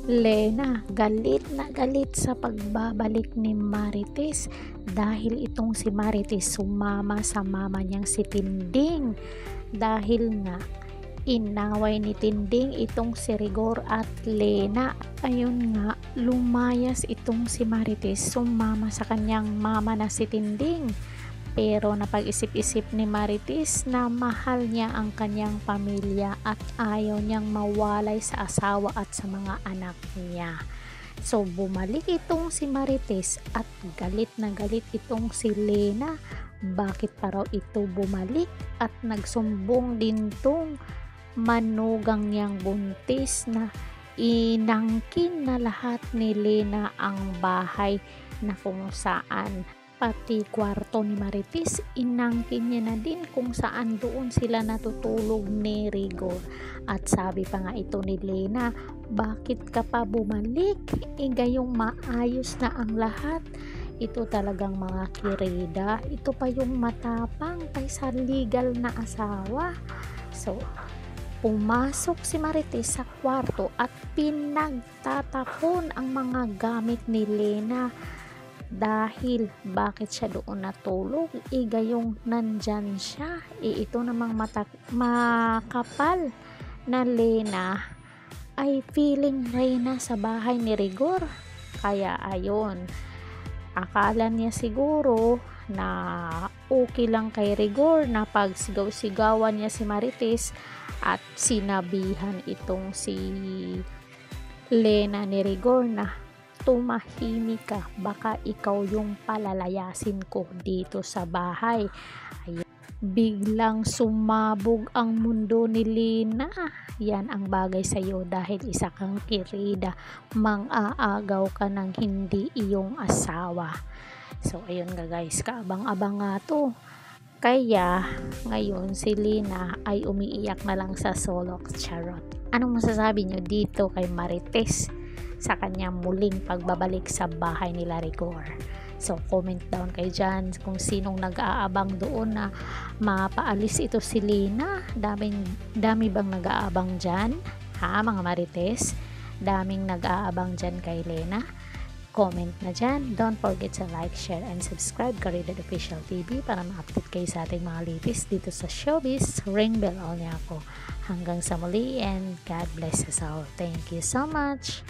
Lena, galit na galit sa pagbabalik ni Marites dahil itong si Marites sumama sa mama niyang si Tinding dahil nga inaway ni Tinding itong si Rigor at Lena. Ayun nga, lumayas itong si Marites sumama sa kanyang mama na si Tinding. Pero napag-isip-isip ni Marites na mahal niya ang kanyang pamilya at ayaw niyang mawalay sa asawa at sa mga anak niya. So bumalik itong si Marites at galit na galit itong si Lena. Bakit pa raw ito bumalik? At nagsumbong din tong manugang niyang buntis na inangkin na lahat ni Lena ang bahay na kung saan pati kwarto ni Marites inangkin niya na din kung saan doon sila natutulog ni Rigor. At sabi pa nga ito ni Lena, bakit ka pa bumalik? Gayong maayos na ang lahat. Ito talagang mga kirida, ito pa yung matapang kaysa legal na asawa. So pumasok si Marites sa kwarto at pinagtatapon ang mga gamit ni Lena. Dahil bakit siya doon natulog? Gayong nandyan siya. Ito namang makapal na Lena ay feeling Reyna sa bahay ni Rigor. Kaya ayon, akala niya siguro na okay lang kay Rigor na pagsigaw-sigawan niya si Marites at sinabihan itong si Lena ni Rigor na tumahimik ka, baka ikaw yung palalayasin ko dito sa bahay. Ayun. Biglang sumabog ang mundo ni Lena. Yan ang bagay sa iyo dahil isa kang kirida, mang-aagaw ka ng hindi iyong asawa. So ayun nga guys, kaabang-abang nga to. Kaya ngayon si Lena ay umiiyak na lang sa sulok. Charot. Anong masasabi nyo dito kay Marites sa kanyang muling pagbabalik sa bahay nila Rigor? So comment down kayo dyan kung sinong nag-aabang doon na mapaalis ito si Lena. Dami bang nag-aabang dyan? Ha mga Marites? Daming nag-aabang dyan kay Lena? Comment na dyan. Don't forget to like, share, and subscribe Karidad Official TV para ma-update kayo sa ating mga latest dito sa showbiz. Ring bell all niya ako. Hanggang sa muli and God bless us all. Thank you so much.